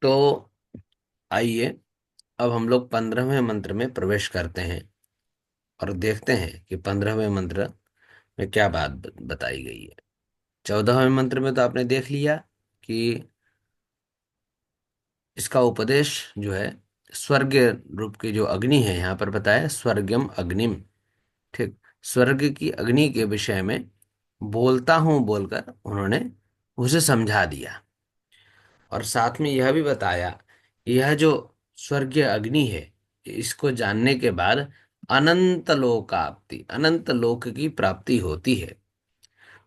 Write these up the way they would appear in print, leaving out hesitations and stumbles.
तो आइए अब हम लोग 15वें मंत्र में प्रवेश करते हैं और देखते हैं कि 15वें मंत्र में क्या बात बताई गई है। 14वें मंत्र में तो आपने देख लिया कि इसका उपदेश जो है स्वर्ग रूप की जो अग्नि है, यहाँ पर बताया स्वर्गम अग्निम। ठीक, स्वर्ग की अग्नि के विषय में बोलता हूं बोलकर उन्होंने उसे समझा दिया। और साथ में यह भी बताया यह जो स्वर्गीय अग्नि है, इसको जानने के बाद अनंत लोकाप्ति, अनंत लोक की प्राप्ति होती है।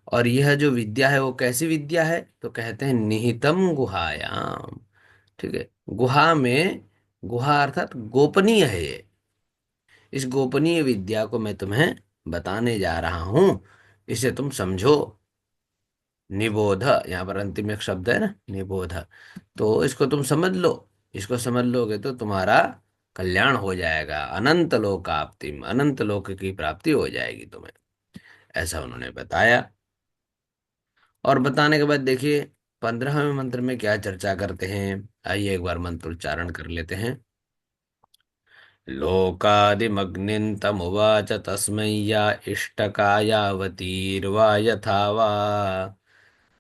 और यह जो विद्या है वो कैसी विद्या है, तो कहते हैं निहितम गुहायाम। ठीक है, गुहा में, गुहा अर्थात गोपनीय है ये। इस गोपनीय विद्या को मैं तुम्हें बताने जा रहा हूं, इसे तुम समझो। निबोध, यहाँ पर अंतिम एक शब्द है ना, निबोध। तो इसको तुम समझ लो। इसको समझ लोगे तो तुम्हारा कल्याण हो जाएगा, अनंत लोकाप्तिम, अनंत लोक की प्राप्ति हो जाएगी तुम्हें। ऐसा उन्होंने बताया। और बताने के बाद देखिए 15वें मंत्र में क्या चर्चा करते हैं। आइए एक बार मंत्र उच्चारण कर लेते हैं। लोकादिमग्निं तमुवाच तस्मै या इष्टकायावतीर्वा यथा वा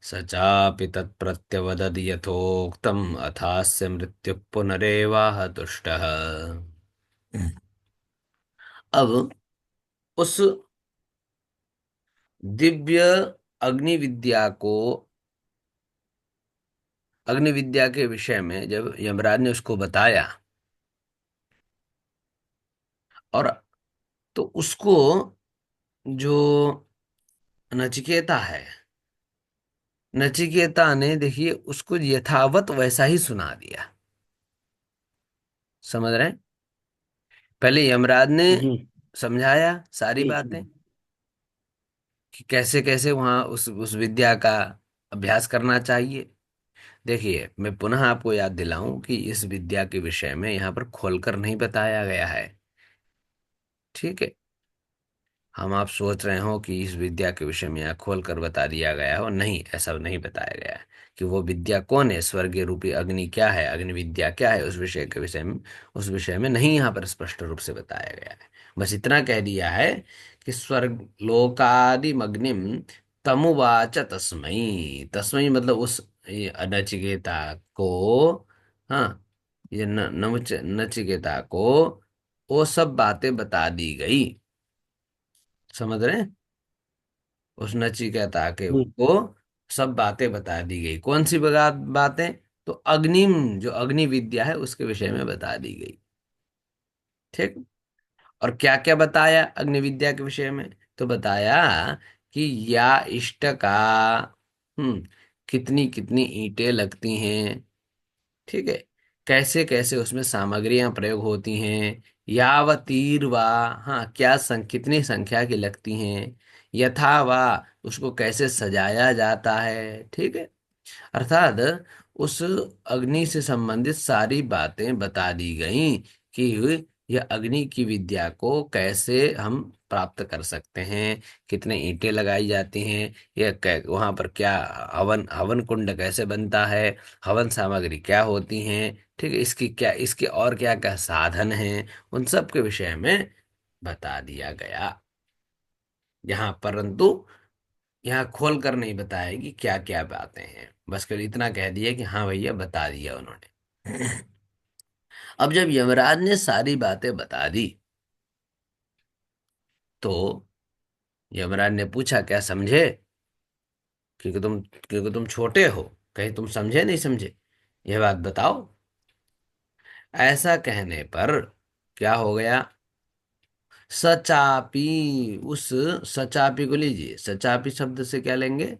स चापि तत्प्रत्यवदद् यथोक्तम् अथास्य मृत्युः पुनरेवाह तुष्टः। अब उस दिव्य अग्नि विद्या को, अग्नि विद्या के विषय में जब यमराज ने उसको बताया, और तो उसको जो नचिकेता है, नचिकेता ने देखिए उसको यथावत वैसा ही सुना दिया। समझ रहे हैं? पहले यमराज ने जी समझाया सारी जी बातें कि कैसे कैसे वहां उस विद्या का अभ्यास करना चाहिए। देखिए मैं पुनः आपको याद दिलाऊं कि इस विद्या के विषय में यहाँ पर खोलकर नहीं बताया गया है। ठीक है, हम आप सोच रहे हो कि इस विद्या के विषय में यहाँ खोल कर बता दिया गया हो, नहीं, ऐसा नहीं बताया गया है कि वो विद्या कौन है, स्वर्गीय रूपी अग्नि क्या है, अग्नि विद्या क्या है, उस विषय के विषय में, उस विषय में नहीं यहाँ पर स्पष्ट रूप से बताया गया है। बस इतना कह दिया है कि स्वर्ग लोकादिम अग्निम तमुवाच तस्मई, तस्मई मतलब उस ये नचिकेता को, हाँ, ये नचिकेता को वो सब बातें बता दी गई। समझ रहे हैं? उस नचिकेता के जी को सब बातें बता दी गई। कौन सी बातें, तो अग्निम, जो अग्नि विद्या है उसके विषय में बता दी गई। ठीक। और क्या क्या बताया अग्नि विद्या के विषय में, तो बताया कि या इष्ट का, हम्म, कितनी कितनी ईंटें लगती हैं। ठीक है, कैसे कैसे उसमें सामग्रियां प्रयोग होती हैं। यावतीर्वा, हाँ, क्या कितनी संख्या की लगती हैं। यथावा, उसको कैसे सजाया जाता है। ठीक है, अर्थात उस अग्नि से संबंधित सारी बातें बता दी गई कि यह अग्नि की विद्या को कैसे हम प्राप्त कर सकते हैं, कितने ईंटें लगाई जाती हैं, वहां पर क्या हवन, हवन कुंड कैसे बनता है, हवन सामग्री क्या होती हैं। ठीक है, इसकी क्या, इसके और क्या क्या साधन हैं, उन सब के विषय में बता दिया गया यहाँ। परंतु यहाँ खोल कर नहीं बताया कि क्या क्या बातें हैं, बस कर इतना कह दिया कि हाँ भैया बता दिया उन्होंने। अब जब यमराज ने सारी बातें बता दी, तो यमराज ने पूछा क्या समझे, क्योंकि तुम छोटे हो, कहीं तुम समझे नहीं समझे, यह बात बताओ। ऐसा कहने पर क्या हो गया, सचापी, उस सचापी को लीजिए, सचापी शब्द से क्या लेंगे,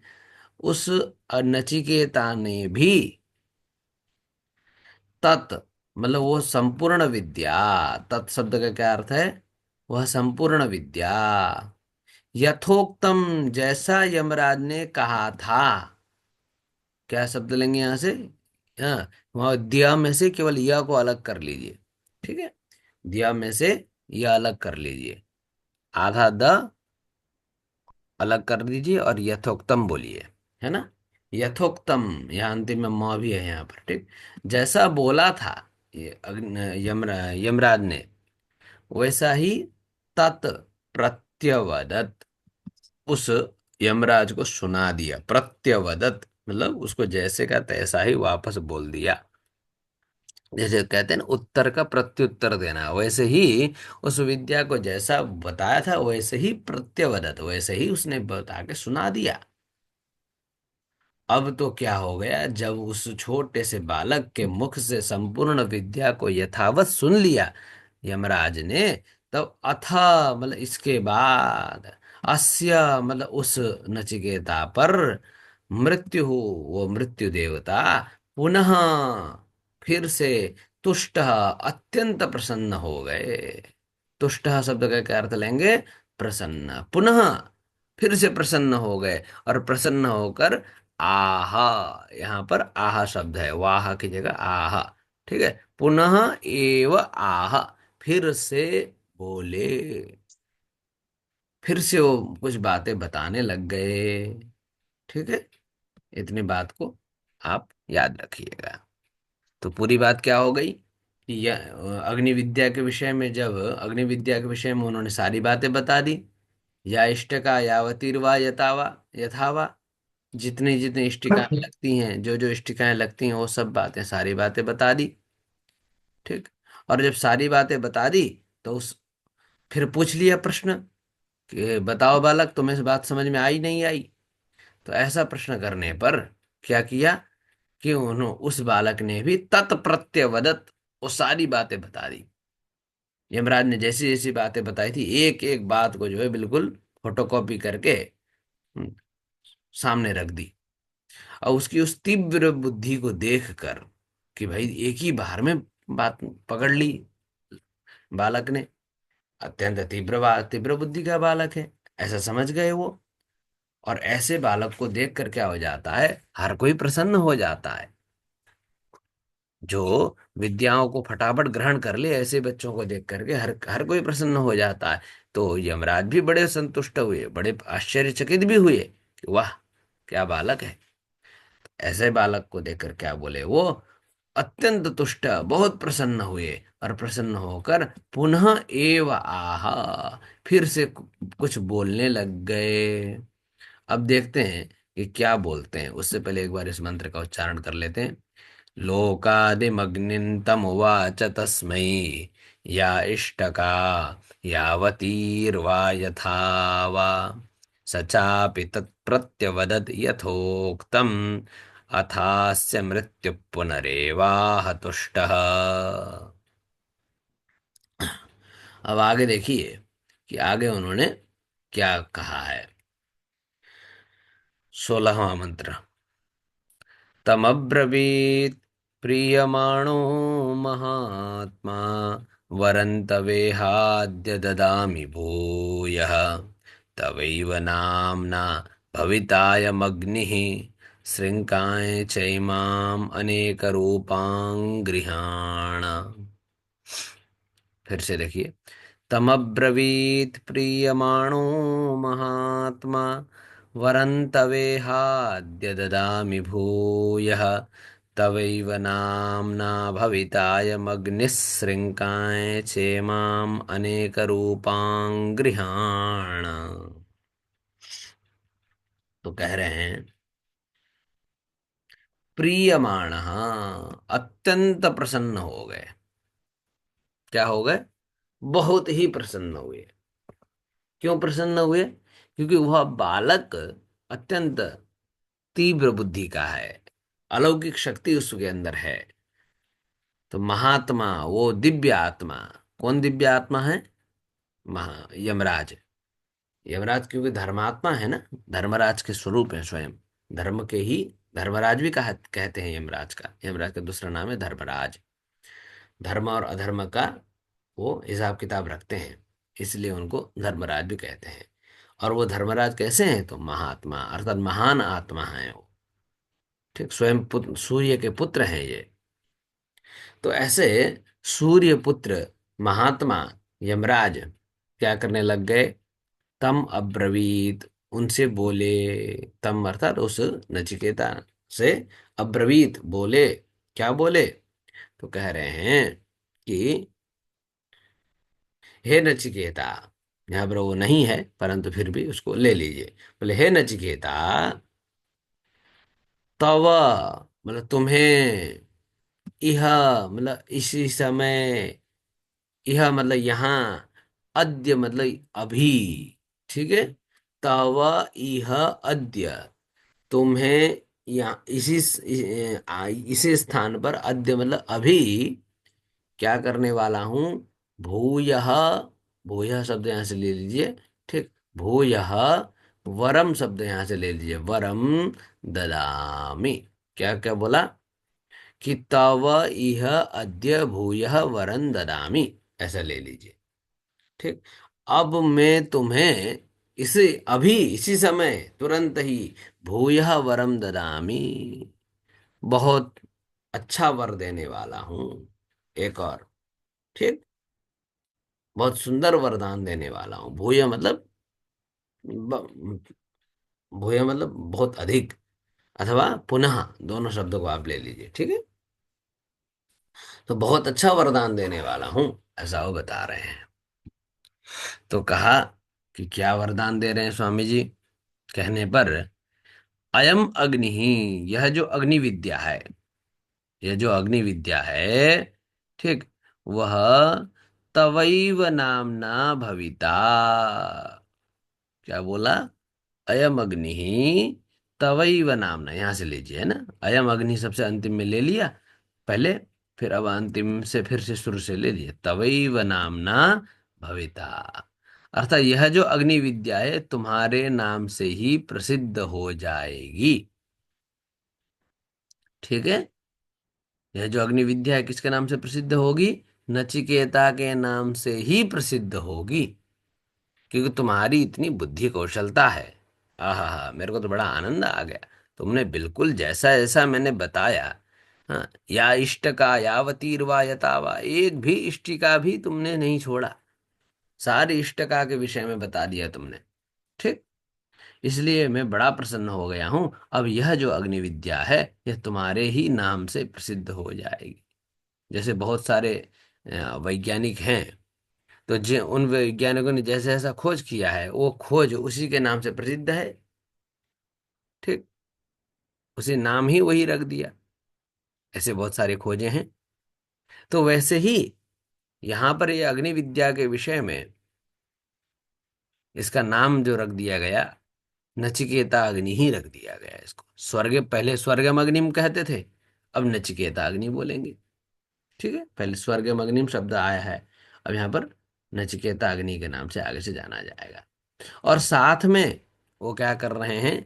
उस नचिकेता ने भी, तत् मतलब वो संपूर्ण विद्या, तत् शब्द का क्या अर्थ है, वह संपूर्ण विद्या, यथोक्तम, जैसा यमराज ने कहा था। क्या शब्द लेंगे यहां से, हाँ, वहां दिया में से केवल यह को अलग कर लीजिए। ठीक है, दिया में से यह अलग कर लीजिए, आधा द अलग कर दीजिए और यथोक्तम बोलिए, है ना। यथोक्तम, यहाँ अंतिम में म भी है यहाँ पर, ठीक। जैसा बोला था ये यमराज ने, वैसा ही तत् प्रत्यवदत, उस यमराज को सुना दिया। प्रत्यवदत मतलब उसको जैसे का तैसा ही वापस बोल दिया। जैसे कहते हैं ना, उत्तर का प्रत्युत्तर देना, वैसे ही उस विद्या को जैसा बताया था वैसे ही प्रत्यवदत, वैसे ही उसने बता के सुना दिया। अब तो क्या हो गया, जब उस छोटे से बालक के मुख से संपूर्ण विद्या को यथावत सुन लिया यमराज ने, तब अथ मतलब इसके बाद, अस्य मतलब उस नचिकेता पर, मृत्यु, वो मृत्यु देवता, पुनः फिर से, तुष्ट अत्यंत प्रसन्न हो गए। तुष्ट शब्द का क्या अर्थ लेंगे? प्रसन्न। पुनः फिर से प्रसन्न हो गए, और प्रसन्न होकर आहा, यहाँ पर आहा शब्द है, वाह की जगह आहा, ठीक है। पुनः एव आहा, फिर से बोले, फिर से वो कुछ बातें बताने लग गए, ठीक है। इतनी बात को आप याद रखिएगा। तो पूरी बात क्या हो गई कि अग्नि विद्या के विषय में, जब अग्नि विद्या के विषय में उन्होंने सारी बातें बता दी, या इष्टका यावतीर्वा यथावा, यथावा, जितनी जितनी इष्टिकाएं लगती हैं, जो जो इष्टिकाएं लगती हैं, वो सब बातें, सारी बातें बता दी, ठीक। और जब सारी बातें बता दी, तो उस फिर पूछ लिया प्रश्न कि बताओ बालक, तुम्हें इस बात समझ में आई नहीं आई? तो ऐसा प्रश्न करने पर क्या किया कि उन्होंने, उस बालक ने भी तत्प्रत्यवदत, वो सारी बातें बता दी। यमराज ने जैसी जैसी बातें बताई थी, एक एक बात को जो है बिल्कुल फोटोकॉपी करके हम्म, सामने रख दी। और उसकी उस तीव्र बुद्धि को देखकर, कि भाई एक ही बार में बात पकड़ ली बालक ने, अत्यंत तीव्र बुद्धि का बालक है, ऐसा समझ गए वो। और ऐसे बालक को देखकर क्या हो जाता है, हर कोई प्रसन्न हो जाता है। जो विद्याओं को फटाफट ग्रहण कर ले, ऐसे बच्चों को देख करके हर हर कोई प्रसन्न हो जाता है। तो यमराज भी बड़े संतुष्ट हुए, बड़े आश्चर्यचकित भी हुए कि वाह, क्या बालक है। ऐसे बालक को देखकर क्या बोले वो, अत्यंत तुष्ट, बहुत प्रसन्न हुए, और प्रसन्न होकर पुनः एव आहा, फिर से कुछ बोलने लग गए। अब देखते हैं कि क्या बोलते हैं। उससे पहले एक बार इस मंत्र का उच्चारण कर लेते हैं। लोकादिमग्निं तमुवाच तस्मै, या इष्टका यावतीर्वा यथा वा, स चापि तत्प्रत्यवदत् यथोक्तम्, अथास्य मृत्यु पुनरेवाह तुष्टः। अब आगे देखिए कि आगे उन्होंने क्या कहा है। 16वां मंत्र। तमब्रवीत् प्रीयमाणो महात्मा, वरन्तवेहाद्य ददामि भूयः, तवैव नाम्ना भवितायमग्निः, शृङ्काय चैमाम् अनेकरूपां गृहाण। फिर से देखिए। तमब्रवीत् प्रीयमाणो महात्मा, वरन्तवेहाद्य ददामि भूयः, तवैव नाम्ना भवितायमग्निस्सृङ्काय चेमाम् अनेकरूपां गृहाण। तो कह रहे हैं, प्रीयमाण, अत्यंत प्रसन्न हो गए। क्या हो गए? बहुत ही प्रसन्न हुए। क्यों प्रसन्न हुए? क्योंकि वह बालक अत्यंत तीव्र बुद्धि का है, अलौकिक शक्ति उसके अंदर है। तो महात्मा, वो दिव्य आत्मा। कौन दिव्य आत्मा है? महा यमराज। यमराज क्योंकि धर्मात्मा है ना, धर्मराज के स्वरूप है स्वयं। धर्म के ही धर्मराज भी कहते हैं यमराज का। यमराज का दूसरा नाम है धर्मराज। धर्म और अधर्म का वो हिसाब किताब रखते हैं, इसलिए उनको धर्मराज भी कहते हैं। और वो धर्मराज कैसे हैं? तो महात्मा अर्थात महान आत्मा है वो, ठीक। स्वयं सूर्य के पुत्र हैं ये। तो ऐसे सूर्य पुत्र महात्मा यमराज क्या करने लग गए? तम अब्रवीत, उनसे बोले। तम अर्थात उस नचिकेता से अब्रवीत बोले। क्या बोले? तो कह रहे हैं कि हे नचिकेता। यहाँ पर वो नहीं है, परंतु फिर भी उसको ले लीजिए। बोले हे नचिकेता, तव मतलब तुम्हें, यह मतलब इसी समय, यह मतलब यहाँ, अद्य मतलब अभी, ठीक है। तव यह अद्य, तुम्हें यहाँ इसी स्थान पर, अद्य मतलब अभी, क्या करने वाला हूं? भूयः, भूयः शब्द यहां से ले लीजिए। ठीक। भूयः, वरम शब्द यहां से ले लीजिए, वरम ददामि। क्या क्या बोला? कि तव इह अद्य भूयः वरम ददामि, ऐसा ले लीजिए। ठीक। अब मैं तुम्हें इसे अभी इसी समय तुरंत ही भूयः वरम ददामि, बहुत अच्छा वर देने वाला हूं। एक और। ठीक। बहुत सुंदर वरदान देने वाला हूं। भूय मतलब भूय मतलब बहुत अधिक, अथवा पुनः, दोनों शब्दों को आप ले लीजिए। ठीक है। तो बहुत अच्छा वरदान देने वाला हूं, ऐसा वो बता रहे हैं। तो कहा कि क्या वरदान दे रहे हैं स्वामी जी? कहने पर, अयम अग्नि ही, यह जो अग्नि विद्या है, यह जो अग्नि विद्या है, ठीक, वह तवैव नामना भविता। क्या बोला? अयम अग्नि तवैव नामना, यहां से लीजिए, है ना। अयम अग्नि सबसे अंतिम में ले लिया पहले, फिर अब अंतिम से फिर से शुरू से ले लिया, तवैव नामना भविता। अर्थात यह जो अग्नि विद्या है तुम्हारे नाम से ही प्रसिद्ध हो जाएगी। ठीक है। यह जो अग्नि विद्या है किसके नाम से प्रसिद्ध होगी? नचिकेता के नाम से ही प्रसिद्ध होगी, क्योंकि तुम्हारी इतनी बुद्धि कौशलता है। आहा, मेरे को तो बड़ा आनंद आ गया। तुमने बिल्कुल जैसा जैसा मैंने बताया, हाँ, या इष्ट का यावतीर्वा यतावा, एक भी इष्टिका भी तुमने नहीं छोड़ा। सारी इष्टका के विषय में बता दिया तुमने। ठीक। इसलिए मैं बड़ा प्रसन्न हो गया हूं। अब यह जो अग्नि विद्या है, यह तुम्हारे ही नाम से प्रसिद्ध हो जाएगी। जैसे बहुत सारे वैज्ञानिक हैं, तो जो उन वैज्ञानिकों ने जैसे ऐसा खोज किया है, वो खोज उसी के नाम से प्रसिद्ध है। ठीक। उसी नाम ही वही रख दिया। ऐसे बहुत सारे खोजे हैं। तो वैसे ही यहाँ पर ये अग्नि विद्या के विषय में इसका नाम जो रख दिया गया, नचिकेता अग्नि ही रख दिया गया इसको। स्वर्ग, पहले स्वर्गम अग्निम कहते थे, अब नचिकेता अग्नि बोलेंगे। ठीक है। पहले स्वर्गम अग्निम शब्द आया है, अब यहाँ पर नचिकेता अग्नि के नाम से आगे से जाना जाएगा। और साथ में वो क्या कर रहे हैं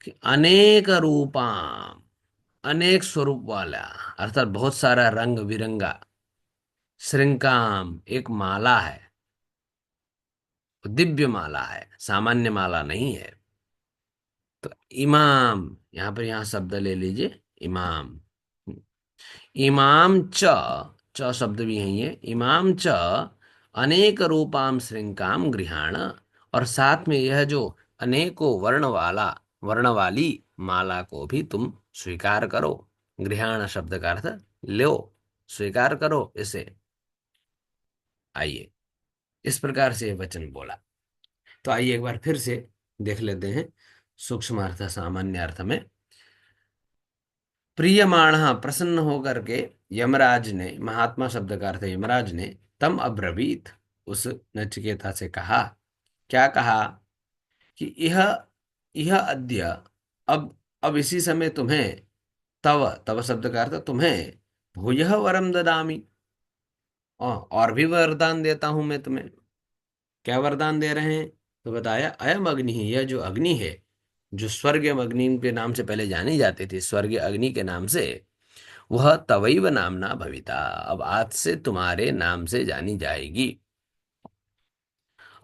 कि अनेक रूपाम, अनेक स्वरूप वाला, अर्थात बहुत सारा रंग बिरंगा, श्रृंकाम, एक माला है, दिव्य माला है, सामान्य माला नहीं है। तो इमाम, यहां पर यहां शब्द ले लीजिए, इमाम। इमाम च शब्द भी है ये, इमाम च अनेक रूपाम श्रृंकाम गृहाण। और साथ में यह जो अनेकों वर्ण वाली माला को भी तुम स्वीकार करो। गृहाण शब्द का अर्थ लो, स्वीकार करो इसे। आइए, इस प्रकार से ये वचन बोला। तो आइए एक बार फिर से देख लेते हैं सूक्ष्म अर्थ सामान्य अर्थ में। प्रियमाण, प्रसन्न होकर के, यमराज ने, महात्मा शब्द का अर्थ है यमराज ने, तम अब्रवीत, उस नचिकेता से कहा। क्या कहा? कि यह यह अद्य, अब इसी समय तुम्हें, तव तव शब्द का अर्थ तुम्हें, भूयः वरम ददामि, और भी वरदान देता हूं मैं तुम्हें। क्या वरदान दे रहे हैं? तो बताया, अयम अग्नि ही, यह जो अग्नि है, जो स्वर्ग अग्नि के नाम से पहले जानी जाती थी, स्वर्ग अग्नि के नाम से, वह तवैव नामना भविता, अब आज से तुम्हारे नाम से जानी जाएगी।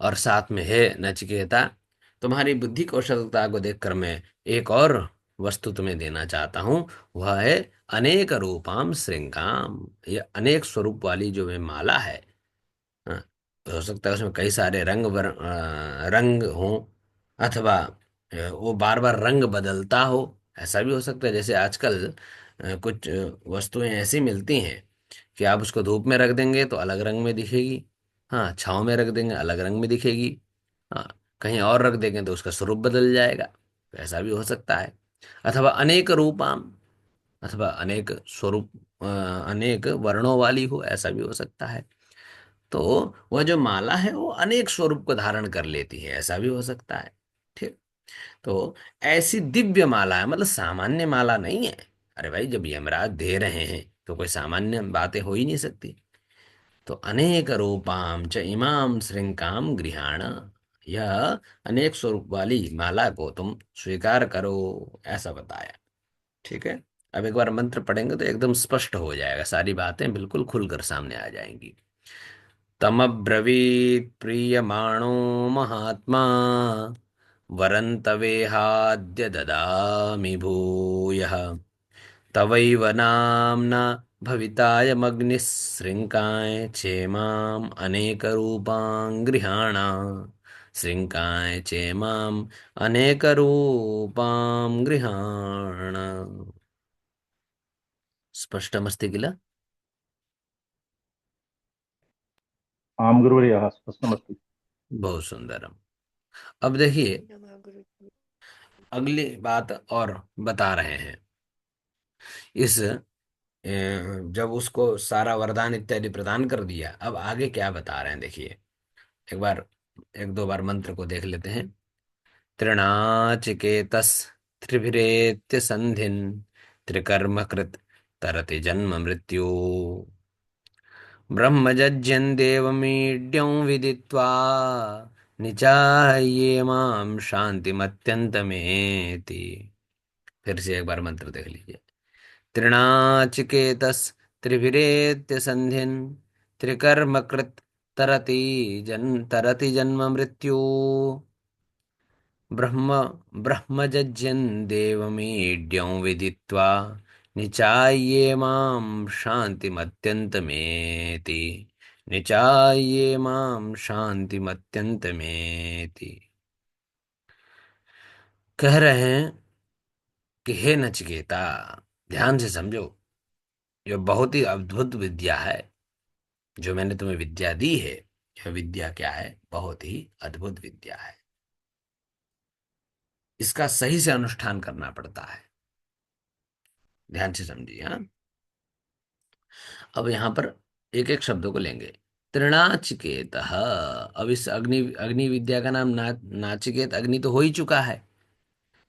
और साथ में है नचिकेता, तुम्हारी बुद्धि कौशलता को देखकर मैं एक और वस्तु तुम्हें देना चाहता हूं। वह है अनेक रूपाम श्रृंगाम, ये अनेक स्वरूप वाली जो है माला है। हाँ, हो सकता है उसमें कई सारे रंग रंग हों, अथवा वो बार बार रंग बदलता हो, ऐसा भी हो सकता है। जैसे आजकल कुछ वस्तुएं ऐसी मिलती हैं कि आप उसको धूप में रख देंगे तो अलग रंग में दिखेगी, हाँ छांव में रख देंगे अलग रंग में दिखेगी, हाँ कहीं और रख देंगे तो उसका स्वरूप बदल जाएगा, तो ऐसा भी हो सकता है। अथवा अनेक रूपाम, अथवा अनेक स्वरूप, अनेक वर्णों वाली हो, ऐसा भी हो सकता है। तो वह जो माला है वो अनेक स्वरूप को धारण कर लेती है, ऐसा भी हो सकता है। ठीक। तो ऐसी दिव्य माला है, मतलब सामान्य माला नहीं है। अरे भाई जब यमराज दे रहे हैं तो कोई सामान्य बातें हो ही नहीं सकती। तो अनेक रूपाम च इमाम श्रृंकाम गृहाण, यह अनेक स्वरूप वाली माला को तुम स्वीकार करो, ऐसा बताया। ठीक है। अब एक बार मंत्र पढ़ेंगे तो एकदम स्पष्ट हो जाएगा, सारी बातें बिल्कुल खुलकर सामने आ जाएंगी। तमब्रवीत् प्रीयमाणो महात्मा वरन्तवेहाद्य ददामि भूयः, तवैव नाम्ना भवितायमग्निः क्षेमाम् अनेकरूपां गृहाण, शृङ्काय चेमाम् अनेकरूपां गृहाण। स्पष्टमस्ति किल? आम गुरुवर्यः स्पष्टमस्ति। बहुत सुंदरम। अब देखिए नमः गुरुजी। अगली बात और बता रहे हैं। इस जब उसको सारा वरदान इत्यादि प्रदान कर दिया, अब आगे क्या बता रहे हैं देखिए। एक बार, एक दो बार मंत्र को देख लेते हैं। त्रिणाचिकेतस त्रिभिरेत्य संधिन, त्रिकर्म कृत तरति जन्म मृत्यु, ब्रह्मजज्ञं देवमीड्यं विदित्वा निचाये मां शांतिमत्यंतमेति। फिर से एक बार मंत्र देख लीजिए। त्रिणाचिकेतस त्रिभिरेत्य संध्यन्, त्रिकर्मकृत् तरति जन्म मृत्यु, ब्रह्म ब्रह्मजज्ञन् देवमीड्यं विदित्वा निचाये मां शान्तिमत्यन्तमेति, निचाये मां शान्तिमत्यन्तमेति। कह रहे हैं कि हे नचिकेता, ध्यान से समझो, यह बहुत ही अद्भुत विद्या है जो मैंने तुम्हें विद्या दी है। यह विद्या क्या है? बहुत ही अद्भुत विद्या है। इसका सही से अनुष्ठान करना पड़ता है। ध्यान से समझिए हाँ। अब यहाँ पर एक एक शब्दों को लेंगे। त्रिनाचिकेत, अब इस अग्नि अग्नि विद्या का नाम नाचिकेत अग्नि तो हो ही चुका है।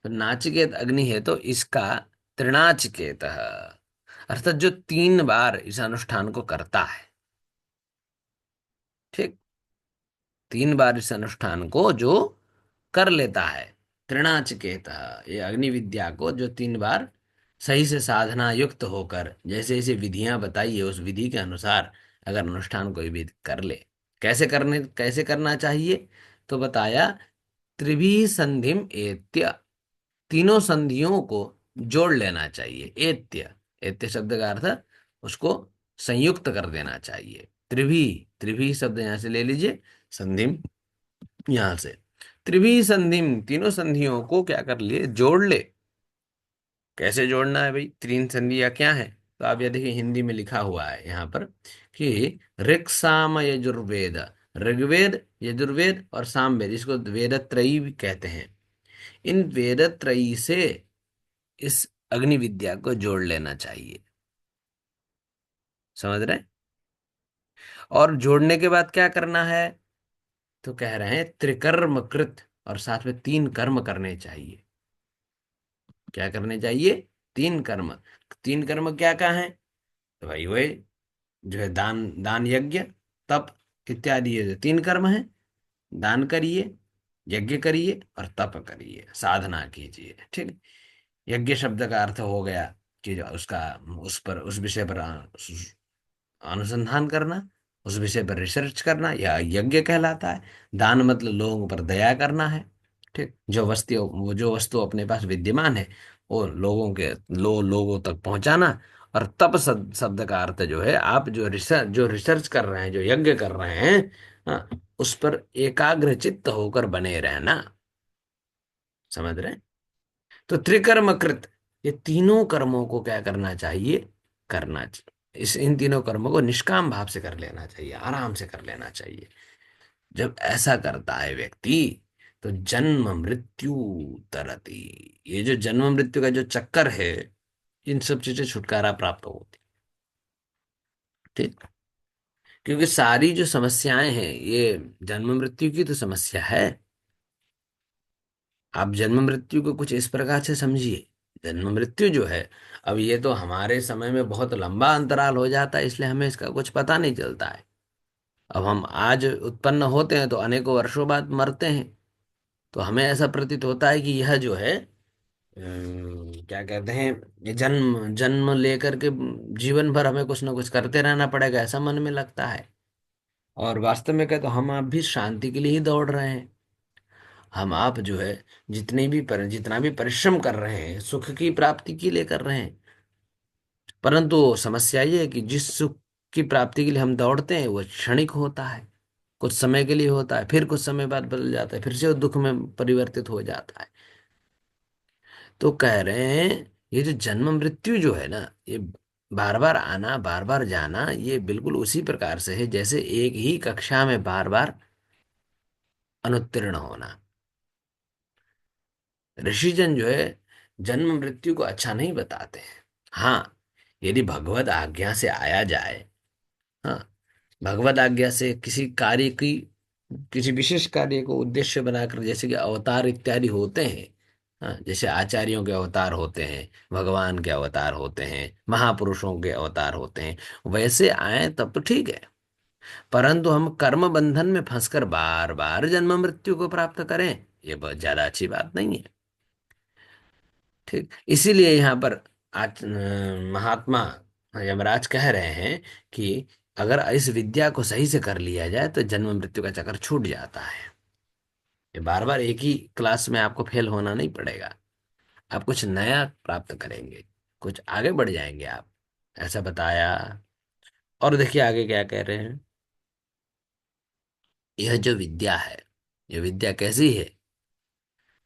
तो नाचिकेत अग्नि है तो इसका त्रिनाचिकेत, अर्थात जो 3 बार इस अनुष्ठान को करता है। ठीक। 3 बार इस अनुष्ठान को जो कर लेता है, त्रिनाचिकेत, ये अग्नि विद्या को जो 3 बार सही से साधना युक्त होकर, जैसे जैसे विधियां बताई है उस विधि के अनुसार अगर अनुष्ठान कोई भी कर ले, कैसे करना चाहिए? तो बताया, त्रिभी संधिम एत्य, तीनों संधियों को जोड़ लेना चाहिए। एत्य, एत्य शब्द का अर्थ उसको संयुक्त कर देना चाहिए। त्रिभी, त्रिभी शब्द यहां से ले लीजिए, संधिम यहां से। त्रिभी संधिम, तीनों संधियों को क्या कर लिए? जोड़ ले। कैसे जोड़ना है भाई? तीन संधियां क्या है? तो आप ये देखिए हिंदी में लिखा हुआ है यहाँ पर कि ऋक् साम यजुर्वेद, ऋग्वेद यजुर्वेद और सामवेद, इसको वेद त्रयी भी कहते हैं। इन वेद त्रयी से इस अग्नि विद्या को जोड़ लेना चाहिए। समझ रहे हैं? और जोड़ने के बाद क्या करना है? तो कह रहे हैं त्रिकर्म कृत, और साथ में 3 कर्म करने चाहिए। क्या करने चाहिए? 3 कर्म। 3 कर्म क्या क्या है? तो भाई वही जो है दान, दान यज्ञ तप इत्यादि, ये जो 3 कर्म है। दान करिए, यज्ञ करिए और तप करिए, साधना कीजिए। ठीक। यज्ञ शब्द का अर्थ हो गया कि जो उसका, उस पर, उस विषय पर अनुसंधान करना, उस विषय पर रिसर्च करना, यह यज्ञ कहलाता है। दान मतलब लोगों पर दया करना है। ठीक। जो वस्तु अपने पास विद्यमान है वो लोगों के लोगों तक पहुंचाना। और तप शब्द का अर्थ जो है, आप जो रिसर्च कर रहे हैं, जो यज्ञ कर रहे हैं, हाँ, उस पर एकाग्र चित्त होकर बने रहना। समझ रहे हैं? तो त्रिकर्म कृत, ये तीनों कर्मों को क्या करना चाहिए? करना चाहिए। इन तीनों कर्मों को निष्काम भाव से कर लेना चाहिए, आराम से कर लेना चाहिए। जब ऐसा करता है व्यक्ति, तो जन्म मृत्यु तरती, ये जो जन्म मृत्यु का जो चक्कर है, इन सब चीजें छुटकारा प्राप्त होती। ठीक। क्योंकि सारी जो समस्याएं हैं, ये जन्म मृत्यु की तो समस्या है। आप जन्म मृत्यु को कुछ इस प्रकार से समझिए। जन्म मृत्यु जो है, अब ये तो हमारे समय में बहुत लंबा अंतराल हो जाता है, इसलिए हमें इसका कुछ पता नहीं चलता है। अब हम आज उत्पन्न होते हैं तो अनेकों वर्षों बाद मरते हैं। तो हमें ऐसा प्रतीत होता है कि यह जो है क्या कहते हैं, ये जन्म जन्म लेकर के जीवन भर हमें कुछ ना कुछ करते रहना पड़ेगा, ऐसा मन में लगता है। और वास्तव में क्या, तो हम आप भी शांति के लिए ही दौड़ रहे हैं। हम आप जो है, जितना भी परिश्रम कर रहे हैं, सुख की प्राप्ति के लिए कर रहे हैं। परंतु समस्या ये है कि जिस सुख की प्राप्ति के लिए हम दौड़ते हैं, वो क्षणिक होता है, कुछ समय के लिए होता है, फिर कुछ समय बाद बदल जाता है, फिर से वो दुख में परिवर्तित हो जाता है। तो कह रहे हैं, ये जो जन्म मृत्यु जो है ना, ये बार बार आना, बार बार जाना, ये बिल्कुल उसी प्रकार से है जैसे एक ही कक्षा में बार बार अनुत्तीर्ण होना। ऋषिजन जो है, जन्म मृत्यु को अच्छा नहीं बताते हैं। हाँ, यदि भगवत आज्ञा से आया जाए, हाँ, भगवत आज्ञा से किसी विशेष कार्य को उद्देश्य बनाकर, जैसे कि अवतार इत्यादि होते हैं, हाँ, जैसे आचार्यों के अवतार होते हैं, भगवान के अवतार होते हैं, महापुरुषों के अवतार होते हैं, वैसे आए तब तो ठीक है। परंतु हम कर्म बंधन में फंसकर बार बार जन्म मृत्यु को प्राप्त करें, ये बहुत ज्यादा अच्छी बात नहीं है। ठीक, इसीलिए यहाँ पर महात्मा यमराज कह रहे हैं कि अगर इस विद्या को सही से कर लिया जाए तो जन्म मृत्यु का चक्कर छूट जाता है। ये बार बार एक ही क्लास में आपको फेल होना नहीं पड़ेगा, आप कुछ नया प्राप्त करेंगे, कुछ आगे बढ़ जाएंगे आप, ऐसा बताया। और देखिए आगे क्या कह रहे हैं। यह जो विद्या है, यह विद्या कैसी है?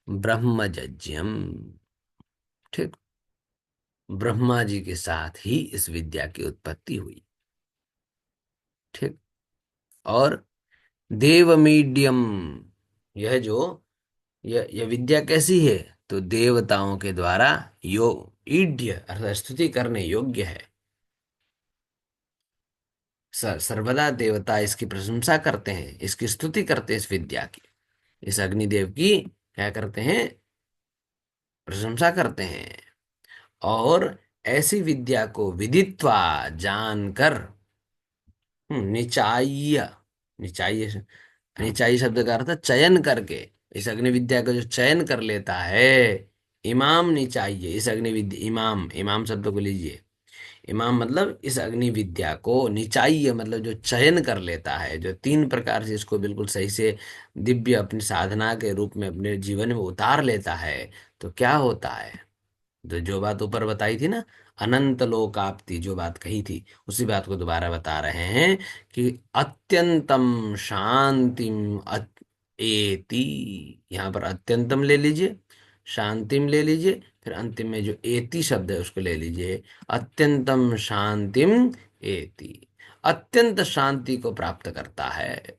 ब्रह्मजज्यम। ठीक, ब्रह्मा जी के साथ ही इस विद्या की उत्पत्ति हुई। ठीक। और देव मीडियम, यह जो यह विद्या कैसी है? तो देवताओं के द्वारा ईड्य अर्थात स्तुति करने योग्य है। सर्वदा देवता इसकी प्रशंसा करते हैं, इसकी स्तुति करते हैं, इस विद्या की, इस अग्निदेव की क्या करते हैं? प्रशंसा करते हैं। और ऐसी विद्या को विदित्वा, जानकर, निचाय्य, निचाय्य, निचाय्य शब्द का अर्थ है चयन करके। इस अग्नि विद्या का जो चयन कर लेता है, इमाम निचाय्य, इस अग्नि विद्या, इमाम, इमाम शब्द को लीजिए। इमाम मतलब इस अग्नि विद्या को, निचाय्य मतलब जो चयन कर लेता है, जो तीन प्रकार से इसको बिल्कुल सही से दिव्य अपनी साधना के रूप में अपने जीवन में उतार लेता है, तो क्या होता है? तो जो बात ऊपर बताई थी ना, अनंत लोकाप्ति, जो बात कही थी, उसी बात को दोबारा बता रहे हैं कि अत्यंतम शांतिम एति। यहाँ पर अत्यंतम ले लीजिए, शांतिम ले लीजिए, फिर अंतिम में जो एति शब्द है उसको ले लीजिए। अत्यंतम शांतिम एति, अत्यंत शांति को प्राप्त करता है।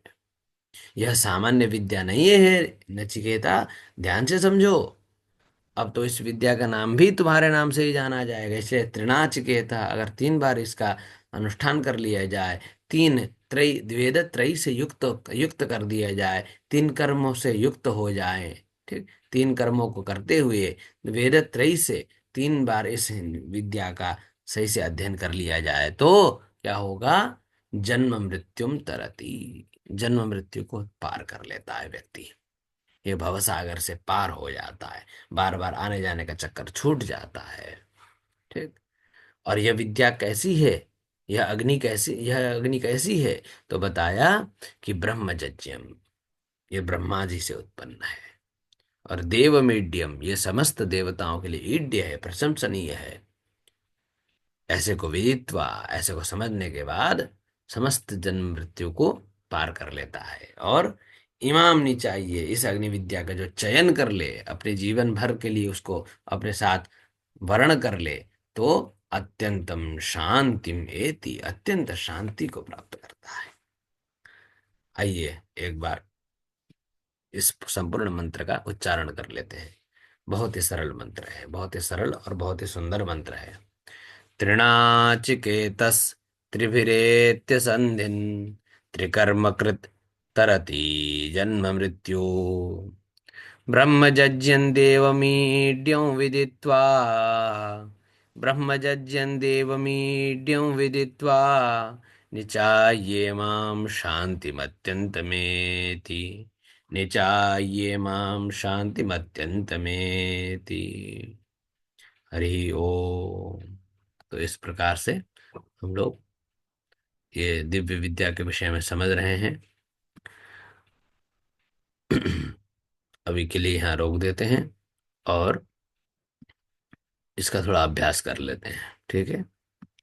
यह सामान्य विद्या नहीं है नचिकेता, ध्यान से समझो। अब तो इस विद्या का नाम भी तुम्हारे नाम से ही जाना जाएगा, इसलिए त्रिनाचिकेता, अगर 3 बार इसका अनुष्ठान कर लिया जाए, तीन त्रय वेद त्रय से युक्त युक्त कर दिया जाए, 3 कर्मों से युक्त हो जाए। ठीक, 3 कर्मों को करते हुए वेद त्रय से 3 बार इस विद्या का सही से अध्ययन कर लिया जाए, तो क्या होगा? जन्म मृत्युम तरति, जन्म मृत्यु को पार कर लेता है व्यक्ति, ये भवसागर से पार हो जाता है, बार बार आने जाने का चक्कर छूट जाता है। ठीक। और यह विद्या कैसी है? यह अग्नि कैसी है? तो बताया कि ब्रह्मजज्यम, ये ब्रह्मा जी से उत्पन्न है। और देव मीड्यम, ये समस्त देवताओं के लिए ईड्य है, प्रशंसनीय है। ऐसे को विदित्वा, ऐसे को समझने के बाद समस्त जन्म मृत्यु को पार कर लेता है। और इमाम नहीं चाहिए। इस अग्नि विद्या का जो चयन कर ले अपने जीवन भर के लिए, उसको अपने साथ वर्ण कर ले, तो अत्यंतम शांतिम एति, अत्यंत शांति को प्राप्त करता है। आइए एक बार इस संपूर्ण मंत्र का उच्चारण कर लेते हैं। बहुत ही सरल मंत्र है, बहुत ही सरल और बहुत ही सुंदर मंत्र है। त्रिणाचिकेतस त्रिभिरेत्य संधिन त्रिकर्मकृत तरति जन्म मृत्यु ब्रह्मजज्ञं देवमीड्यं विदित्वा ब्रह्मजज्ञं देवमीड्यं विदित्वा निचाये मां शान्तिमत्यन्तमेति, निचाये मां शान्तिमत्यन्तमेति। हरि ओम। तो इस प्रकार से हम लोग ये दिव्य विद्या के विषय में समझ रहे हैं। अभी के लिए यहाँ रोक देते हैं और इसका थोड़ा अभ्यास कर लेते हैं, ठीक है।